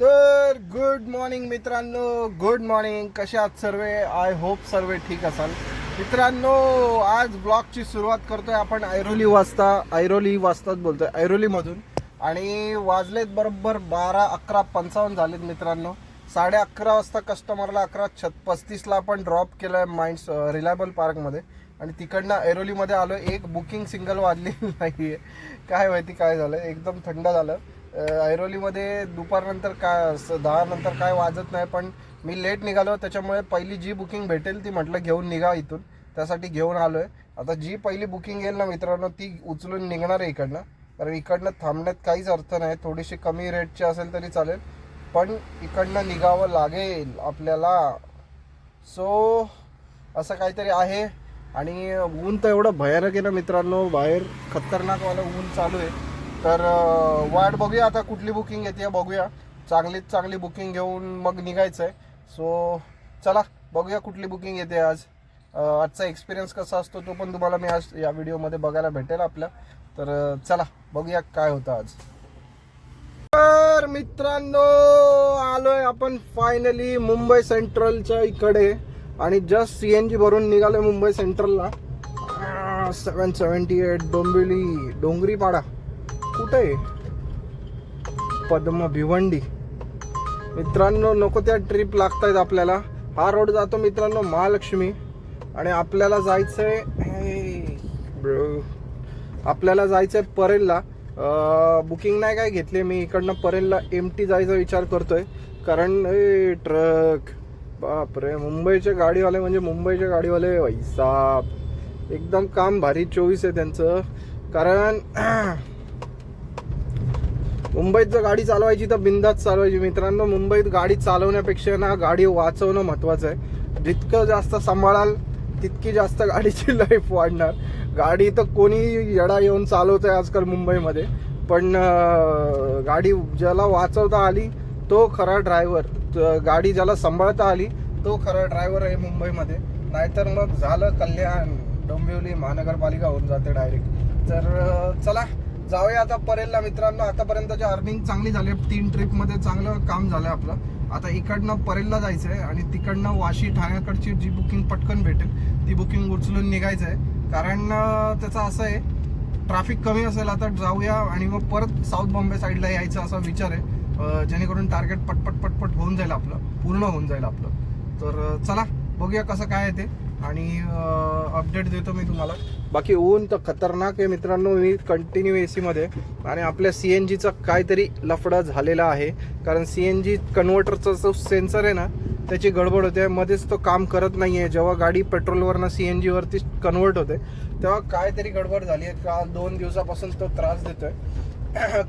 तर good morning मित्रांनो, good morning. कसे आहात सर्व? आय होप सर्व ठीक असाल. मित्रांनो, आज ब्लॉगची सुरुवात करतोय आपण ऐरोली वाजतात बोलतोय, ऐरोलीमधून. आणि वाजलेत बरोबर 11:55 झालेत मित्रांनो. 11:30 वाजता कस्टमरला 11:35ला आपण ड्रॉप केलं आहे माइंड्स रिलायबल पार्कमध्ये. आणि तिकडनं ऐरोलीमध्ये आलो. एक बुकिंग सिंगल वाजली नाही आहे. काय माहिती काय झालं, एकदम थंड झालं. ऐरोलीमध्ये दुपारनंतर काय 10 नंतर काय वाजत नाही. पण मी लेट निघालो, त्याच्यामुळे पहिली जी बुकिंग भेटेल ती म्हटलं घेऊन निघा इथून, त्यासाठी घेऊन आलो आहे. आता जी पहिली बुकिंग येईल ना मित्रांनो, ती उचलून निघणार आहे इकडनं. कारण इकडनं थांबण्यात काहीच अर्थ नाही. थोडीशी कमी रेटची असेल तरी चालेल, पण इकडनं निघावं लागेल आपल्याला. सो असं काहीतरी आहे. आणि ऊन तर एवढं भयानक आहे ना मित्रांनो, बाहेर खतरनाकवालं ऊन चालू आहे. तर वाट बघूया आता कुठली बुकिंग येते, बघूया. चांगलीच चांगली बुकिंग घेऊन मग निघायचं आहे. सो चला बघूया कुठली बुकिंग येते आज. आजचा एक्सपिरियन्स कसा असतो तो पण तुम्हाला मी आज या व्हिडिओमध्ये बघायला भेटेल आपल्या. तर चला बघूया काय होतं आज. तर मित्रांनो, आलोय आपण फायनली मुंबई सेंट्रलच्या इकडे. आणि जस्ट CNG भरून निघालोय मुंबई सेंट्रलला. 778 डोंगरीपाडा कुठे, पद्म भिवंडी. मित्रांनो, नको त्या ट्रिप लागतायत आपल्याला. हा रोड जातो मित्रांनो महालक्ष्मी. आणि आपल्याला जायचंय परेलला. बुकिंग नाही काय घेतली मी. इकडनं परेलला MT जायचा विचार करतोय. कारण ट्रक, बापरे, मुंबईचे गाडीवाले म्हणजे मुंबईचे गाडीवाले वैसाब, एकदम काम भारी 24 आहे त्यांचं. कारण मुंबईत जर गाडी चालवायची तर बिंदास चालवायची मित्रांनो. मुंबईत गाडी चालवण्यापेक्षा ना गाडी वाचवणं महत्त्वाचं आहे. जितकं जास्त सांभाळाल तितकी जास्त गाडीची लाईफ वाढणार. गाडी तर कोणी येडा येऊन चालवत आहे आजकाल मुंबईमध्ये, पण गाडी ज्याला वाचवता आली तो खरा ड्रायव्हर. गाडी ज्याला सांभाळता आली तो खरा ड्रायव्हर आहे मुंबईमध्ये. नाहीतर मग झालं कल्याण, डोंबिवली महानगरपालिका होऊन जाते डायरेक्ट. तर चला जाऊया आता परेलला मित्रांनो. आतापर्यंतची अर्निंग चांगली झाली, 3 ट्रिपमध्ये चांगलं काम झालं आपलं. आता इकडनं परेलला जायचं आहे आणि तिकडनं वाशी ठाण्याकडची जी बुकिंग पटकन भेटेल ती बुकिंग उचलून निघायचं आहे. कारण त्याचं असं आहे, ट्रॅफिक कमी असेल आता जाऊया आणि मग परत साऊथ बॉम्बे साईडला यायचं असा विचार आहे. जेणेकरून टार्गेट पटपट होऊन जाईल आपलं, पूर्ण होऊन जाईल आपलं. तर चला बघूया कसं काय आहे ते, आणि अपडेट देतो मी तुम्हाला. बाकी ऊन तर खतरनाक आहे मित्रांनो. मी कंटिन्यू AC मध्ये. आणि आपल्या CNGचा काहीतरी लफडा झालेला आहे. कारण CNG कन्व्हर्टरचा जो सेन्सर आहे ना त्याची गडबड होते, मध्येच तो काम करत नाही आहे. जेव्हा गाडी पेट्रोलवरनं CNG वरती कन्वर्ट होते तेव्हा काहीतरी गडबड झाली आहे. काल 2 दिवसापासून तो त्रास देतोय.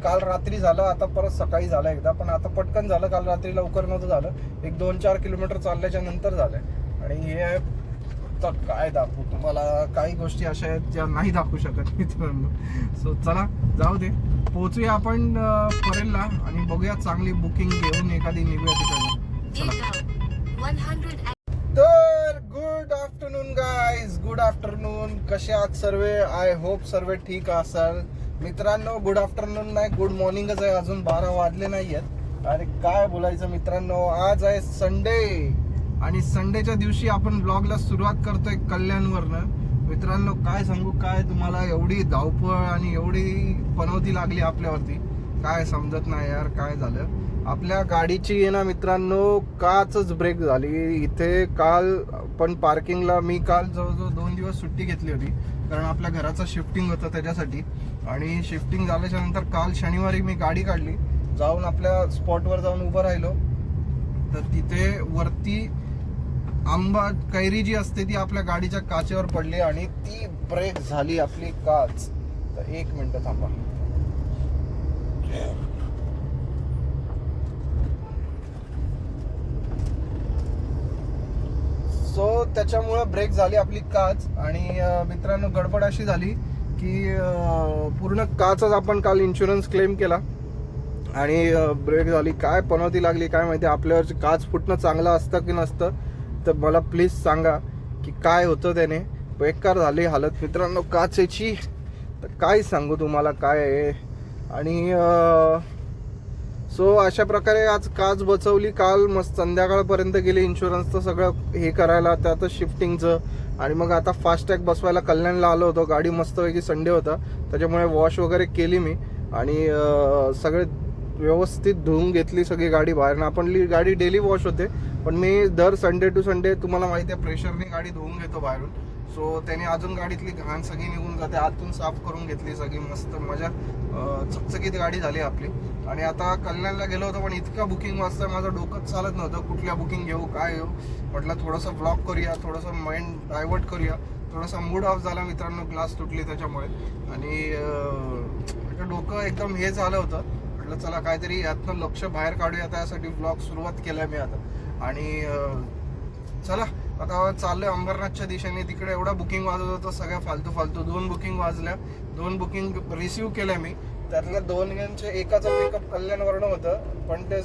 काल रात्री झालं, आता परत सकाळी झालं एकदा, पण आता पटकन झालं. काल रात्री लवकर नव्हतं झालं, एक 2-4 किलोमीटर चालल्याच्या नंतर झालंय. आणि हे तर काय दाखवू तुम्हाला, काही गोष्टी अशा आहेत ज्या नाही दाखवू शकत मित्रांनो. सो चला जाऊ दे, पोहोचूया आपण परेलला आणि बघूया चांगली बुकिंग घेऊन एखादी निघूया तिकडे. चला. तर good afternoon guys, good afternoon. कसे आहात सर्व? आय होप सर्व ठीक असाल मित्रांनो. गुड आफ्टरनून नाही, गुड मॉर्निंगच आहे. अजून 12 वाजले नाही आहेत. अरे काय बोलायचं मित्रांनो, आज आहे संडे. आणि संडेच्या दिवशी आपण ब्लॉगला सुरुवात करतोय कल्याणवरनं. मित्रांनो काय सांगू, काय तुम्हाला, एवढी धावपळ आणि एवढी पनवती लागली आपल्यावरती, काय समजत नाही यार काय झालं. आपल्या गाडीची आहे ना मित्रांनो, काचच ब्रेक झाली इथे. काल पण पार्किंगला मी काल जवळजवळ 2 दिवस सुट्टी घेतली होती, कारण आपल्या घराचं शिफ्टिंग होतं त्याच्यासाठी. आणि शिफ्टिंग झाल्याच्या नंतर काल शनिवारी मी गाडी काढली, जाऊन आपल्या स्पॉटवर जाऊन उभं राहिलो. तर तिथे वरती आंबा कैरी जी असते ती आपल्या गाडीच्या काचेवर पडली आणि ती ब्रेक झाली आपली काच. तर 1 मिनिट थांबा. सो त्याच्यामुळं ब्रेक झाली आपली काच. आणि मित्रांनो गडबड अशी झाली की पूर्ण काचच आपण काल इन्शुरन्स क्लेम केला आणि ब्रेक झाली. काय पनवती लागली काय माहिती. आपल्यावरची काच फुटणं चांगलं असतं की नसतं, तर मला प्लीज सांगा की काय होतं त्याने. बेकार झाली हालत मित्रांनो काचेची, तर काय सांगू तुम्हाला काय आहे. आणि सो अशा प्रकारे आज काच बचवली. काल मस्त संध्याकाळपर्यंत गेली इन्शुरन्सचं सगळं हे करायला, त्यातच शिफ्टिंगचं. आणि मग आता फास्टॅग बसवायला कल्याणला आलो होतो. गाडी मस्तपैकी संडे होता त्याच्यामुळे वॉश वगैरे केली मी आणि सगळे व्यवस्थित धुवून घेतली सगळी गाडी बाहेरनं. आपली गाडी डेली वॉश होते पण मी दर संडे टू संडे तुम्हाला माहिती आहे प्रेशरने गाडी धुवून घेतो बाहेरून. सो त्याने अजून गाडीतली घाण सगळी निघून जाते. आतून साफ करून घेतली सगळी मस्त मजा चकचकीत गाडी झाली आपली. आणि आता कल्याणला गेलो होतो पण इतका बुकिंग वाजता माझं डोकंच चालत नव्हतं कुठल्या बुकिंग घेऊ काय घेऊ. म्हटलं थोडंसं ब्लॉग करूया, थोडंसं माइंड डायवर्ट करूया. थोडासा मूड ऑफ झाला मित्रांनो, ग्लास तुटली त्याच्यामुळे. आणि डोकं एकदम हे झालं होतं. म्हटलं चला काहीतरी यातनं लक्ष बाहेर काढूया, त्यासाठी ब्लॉग सुरुवात केला मी आता. आणि चला आता चाललोय अंबरनाथच्या दिशेने. तिकडे एवढा बुकिंग वाजत होतं सगळ्या फालतू 2 बुकिंग वाजल्या. 2 बुकिंग रिसिव्ह केल्या मी. त्यातल्या 2 एकाचं पिकअप कल्याणवरनं होतं पण ते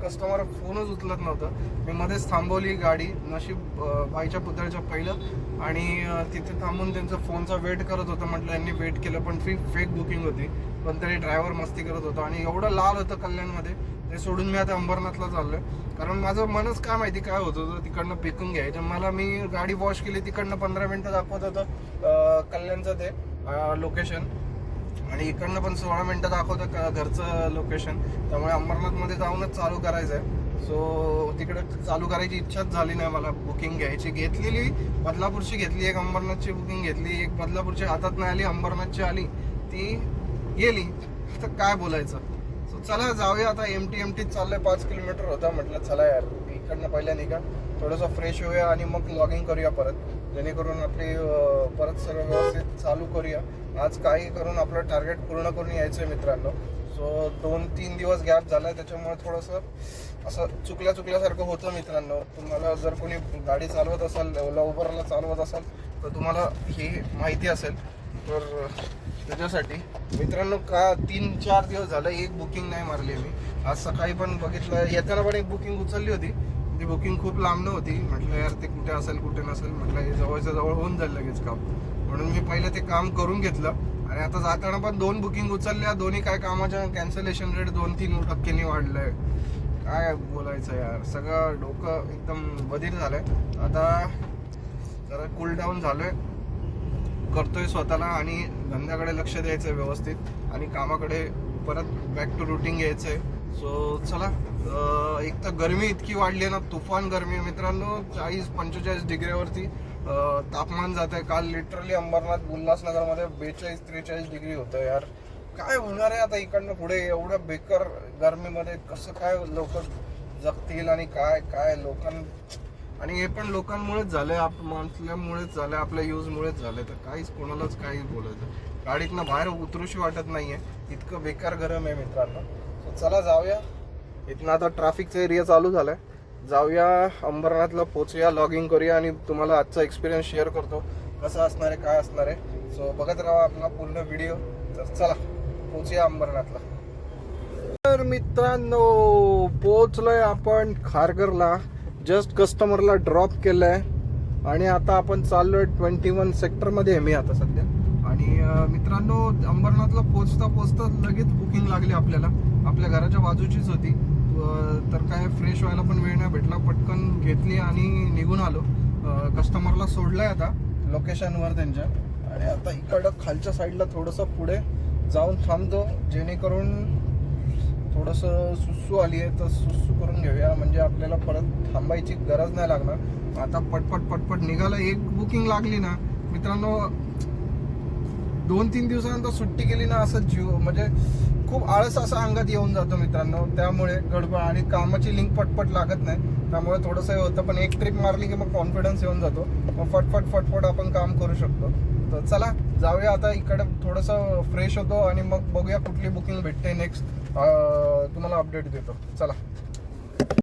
कस्टमर फोनच उचलत नव्हतं. मी मध्येच थांबवली गाडी, नशीब बाईच्या पुतळ्याच्या पहिलं. आणि तिथे थांबून त्यांचा फोनचा वेट करत होतं. म्हटलं यांनी वेट केलं पण फेक बुकिंग होती. पण तरी ड्रायव्हर मस्ती करत होता आणि एवढं लाल होतं कल्याणमध्ये. ते सोडून मी आता अंबरनाथला चाललोय कारण माझं मनच काय माहिती काय होत होतं तिकडनं पिकून घ्यायचं मला. मी गाडी वॉश केली तिकडनं 15 मिनिटं दाखवत होतं कल्याणचं ते लोकेशन आणि इकडनं पण 16 मिनिटं दाखवतं घरचं लोकेशन. त्यामुळे अंबरनाथमध्ये जाऊनच चालू करायचं आहे. सो तिकडे चालू करायची इच्छाच झाली नाही मला. बुकिंग घ्यायची घेतलेली, बदलापूरची घेतली, एक अंबरनाथची बुकिंग घेतली, एक बदलापूरची हातात नाही आली, अंबरनाथची आली, ती गेली. तर काय बोलायचं. सो चला जाऊया आता. एमटी चाललंय. 5 किलोमीटर होता. म्हटलं चला यार इकडनं पहिल्या निघा, थोडंसं फ्रेश होऊया आणि मग लॉगिंग करूया परत, जेणेकरून आपली परत सगळं व्यवस्थित चालू करूया. आज काही करून आपलं टार्गेट पूर्ण करून यायचं आहे मित्रांनो. सो 2-3 दिवस गॅप झाला आहे त्याच्यामुळे थोडंसं असं चुकल्यासारखं होतं मित्रांनो. तुम्हाला जर कोणी गाडी चालवत असाल, ओला उबरला चालवत असाल तर तुम्हाला हे माहिती असेल. तर त्याच्यासाठी मित्रांनो 3-4 दिवस झालं एक बुकिंग नाही मारली मी. आज सकाळी पण बघितलं, येताना पण एक बुकिंग उचलली होती. ती बुकिंग खूप लांब नव्हती. म्हटलं यार ते कुठे असेल कुठे नसेल, म्हटलं हे जवळच्या जवळ होऊन जाईल लगेच काम. म्हणून मी पहिलं ते काम करून घेतलं. आणि आता जाताना पण 2 बुकिंग उचलल्या. दोन्ही काय कामाच्या कॅन्सलेशन रेट 2-3% वाढलंय. काय बोलायचं यार, सगळं डोकं एकदम बधीर झालंय. आता जरा कूल डाऊन झालोय, करतोय स्वतःला आणि धंद्याकडे लक्ष द्यायचंय व्यवस्थित आणि कामाकडे परत बॅक टू रुटीन यायचंय. सो चला. एक तर गरमी इतकी वाढली आहे ना, तुफान गरमी आहे मित्रांनो. 40-45 डिग्रीवरती तापमान जात आहे. काल लिटरली अंबरनाथ उल्हासनगरमध्ये 42-43 डिग्री होतं यार. काय होणार आहे आता इकडनं पुढे एवढ्या बेकार गरमीमध्ये, कसं काय लोक जगतील आणि काय आणि हे पण लोकांमुळेच झालंय, माणसामुळेच झालंय, आपल्या यूजमुळेच झालंय. तर काहीच कोणालाच काही बोलायचं, गाडीतनं बाहेर उतरूशी वाटत नाहीये, इतकं बेकार गरम आहे मित्रांनो. चला जाऊया. इथनं आता ट्रॅफिकचा एरिया चालू झालाय. जाऊया अंबरनाथला, पोचूया, लॉगिंग करूया आणि तुम्हाला आजचा एक्सपिरियन्स शेअर करतो कसं असणार आहे, काय असणार आहे. सो बघत राहा आपला पूर्ण व्हिडिओ. तर चला पोचूया अंबरनाथला. तर मित्रांनो पोचलोय आपण खारघरला. जस्ट कस्टमरला ड्रॉप केलंय आणि आता आपण चाललोय 21 सेक्टरमध्ये आहे मी आता सध्या. आणि मित्रांनो अंबरनाथला पोचता लगेच बुकिंग लागली आपल्याला. आपल्या घराच्या बाजूचीच होती. तर काय फ्रेश व्हायला पण वेळ नाही भेटला, पटकन घेतली आणि निघून आलो. कस्टमरला सोडलंय आता लोकेशनवर त्यांच्या. आणि आता इकडं खालच्या साईडला थोडंसं पुढे जाऊन थांबतो, जेणेकरून थोडंसं सुसू आली आहे तर सुसू करून घेऊया, म्हणजे आपल्याला परत थांबायची गरज नाही लागणार. आता पटपट निघालं. एक बुकिंग लागली ना मित्रांनो, 2-3 दिवसानंतर सुट्टी केली ना, असं जीव म्हणजे खूप आळस असा अंगात येऊन जातो मित्रांनो. त्यामुळे गडबड आणि कामाची लिंक पटपट लागत नाही, त्यामुळे थोडंसं हे होतं. पण एक ट्रिप मारली की मग कॉन्फिडन्स येऊन जातो, मग फटफट आपण काम करू शकतो. तर चला जाऊया आता. इकडे थोडंसं फ्रेश होतो आणि मग बघूया कुठली बुकिंग भेटते नेक्स्ट, तुम्हाला अपडेट देतो. चला.